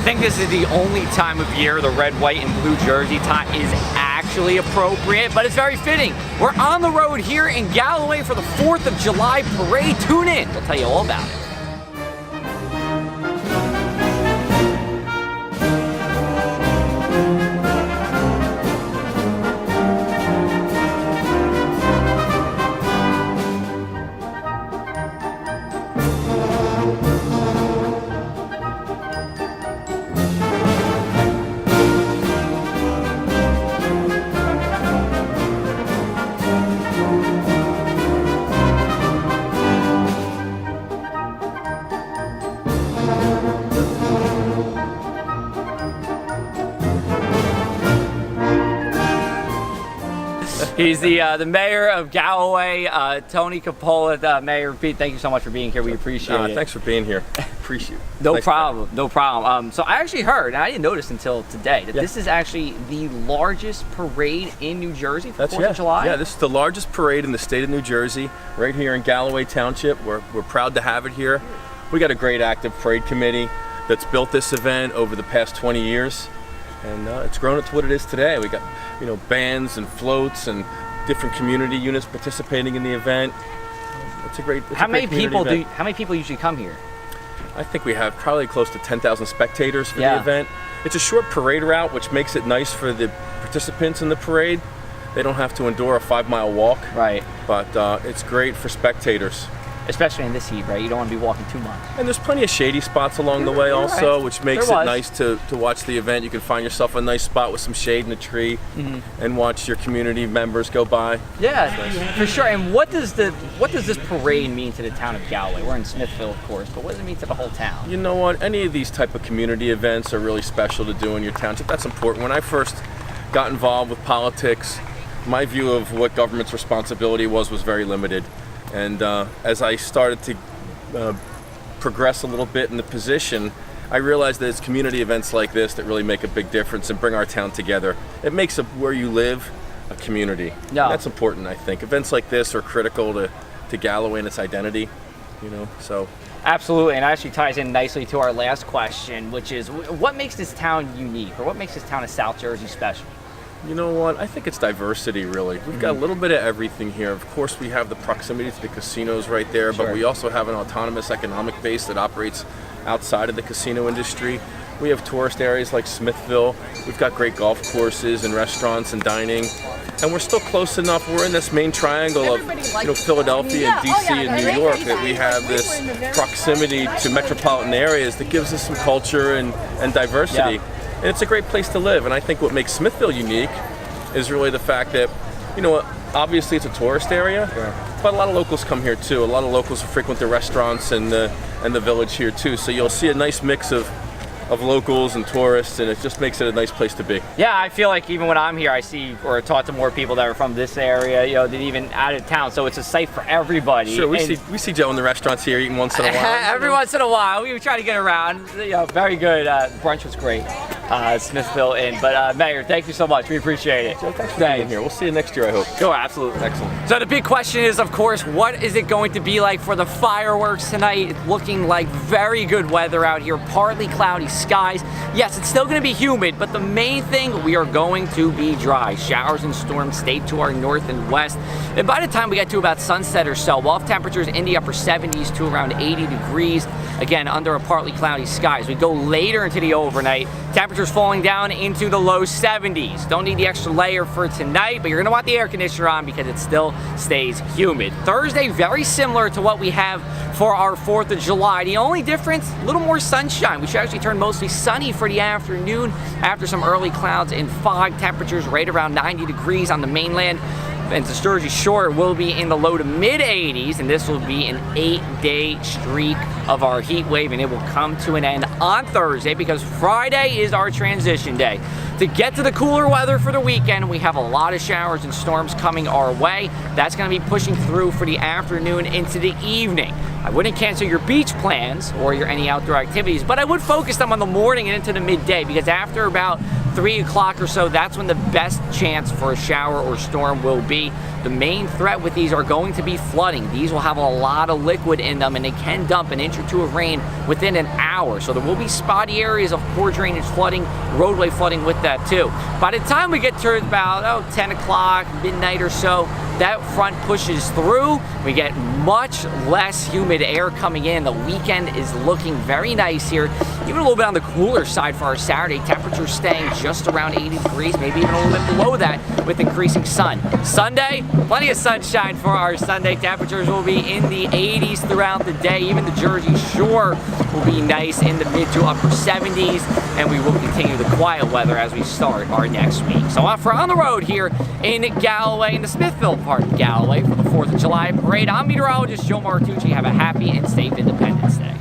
think this is the only time of year the red, white, and blue jersey tie is actually appropriate, but it's very fitting. We're on the road here in Galloway for the 4th of July parade. Tune in, we'll tell you all about it. He's the mayor of Galloway, Tony Capola. Mayor Pete, thank you so much for being here. We appreciate it. Thanks for being here. Appreciate it. No problem, no problem. So I actually heard, and I didn't notice until today, that this is actually the largest parade in New Jersey for 4th of July? Yeah, this is the largest parade in the state of New Jersey, right here in Galloway Township. We're proud to have it here. We got a great active parade committee that's built this event over the past 20 years. And it's grown up to what it is today. We got, bands and floats and different community units participating in the event. It's a great. How many people usually come here? I think we have probably close to 10,000 spectators for the event. It's a short parade route, which makes it nice for the participants in the parade. They don't have to endure a 5-mile walk. Right. But it's great for spectators. Especially in this heat, right? You don't want to be walking too much. And there's plenty of shady spots along the way also, which makes it nice to watch the event. You can find yourself a nice spot with some shade in a tree and watch your community members go by. Yeah, for sure. And what does this parade mean to the town of Galloway? We're in Smithville, of course, but what does it mean to the whole town? You know what? Any of these type of community events are really special to do in your township. That's important. When I first got involved with politics, my view of what government's responsibility was very limited. And as I started to progress a little bit in the position, I realized that it's community events like this that really make a big difference and bring our town together. It makes where you live a community. Yeah. That's important, I think. Events like this are critical to Galloway and its identity, so. Absolutely, and it actually ties in nicely to our last question, which is what makes this town unique, or what makes this town of South Jersey special? You know what? I think it's diversity, really. We've got a little bit of everything here. Of course, we have the proximity to the casinos right there, but we also have an autonomous economic base that operates outside of the casino industry. We have tourist areas like Smithville. We've got great golf courses and restaurants and dining. And we're still close enough. We're in this main triangle of Philadelphia and DC and New York that we have this proximity to metropolitan areas that gives us some culture and diversity. Yeah. And it's a great place to live. And I think what makes Smithville unique is really the fact that, obviously it's a tourist area, but a lot of locals come here too. A lot of locals frequent the restaurants and the village here too. So you'll see a nice mix of locals and tourists, and it just makes it a nice place to be. Yeah, I feel like even when I'm here, I see or talk to more people that are from this area, than even out of town. So it's a site for everybody. Sure, we see Joe in the restaurants here eating once in a while. Every once in a while, we try to get around. Very good. Brunch was great. Smithville Inn. But Mayor, thank you so much. We appreciate it. Joe, thanks for being here. We'll see you next year, I hope. Sure, absolutely. Excellent. So the big question is, of course, what is it going to be like for the fireworks tonight? It's looking like very good weather out here, partly cloudy skies. Yes, it's still going to be humid, but the main thing, we are going to be dry. Showers and storms stay to our north and west. And by the time we get to about sunset or so, we'll have temperatures in the upper 70s to around 80 degrees. Again, under a partly cloudy sky. As we go later into the overnight, temperatures falling down into the low 70s. Don't need the extra layer for tonight, but you're going to want the air conditioner on because it still stays humid. Thursday, very similar to what we have for our 4th of July. The only difference, a little more sunshine. We should actually turn mostly sunny for the afternoon after some early clouds and fog. Temperatures right around 90 degrees on the mainland. And the Jersey Shore will be in the low to mid 80s, and this will be an 8-day streak of our heat wave, and it will come to an end on Thursday because Friday is our transition day. To get to the cooler weather for the weekend, we have a lot of showers and storms coming our way. That's going to be pushing through for the afternoon into the evening. I wouldn't cancel your beach plans or any outdoor activities, but I would focus them on the morning and into the midday because after about 3 o'clock or so, that's when the best chance for a shower or storm will be. The main threat with these are going to be flooding. These will have a lot of liquid in them, and they can dump an inch or two of rain within an hour. So there will be spotty areas of poor drainage flooding, roadway flooding with that too. By the time we get to about 10 o'clock, midnight or so, that front pushes through. We get much less humid air coming in. The weekend is looking very nice here. Even a little bit on the cooler side for our Saturday. Temperatures staying just around 80 degrees, maybe even a little bit below that with increasing sun. Sunday, plenty of sunshine for our Sunday. Temperatures will be in the 80s throughout the day. Even the Jersey Shore will be nice in the mid to upper 70s, and we will continue the quiet weather as we start our next week. So for on the road here in Galloway, in the Smithville part of Galloway for the 4th of July parade, I'm meteorologist Joe Martucci. Have a happy and safe Independence Day.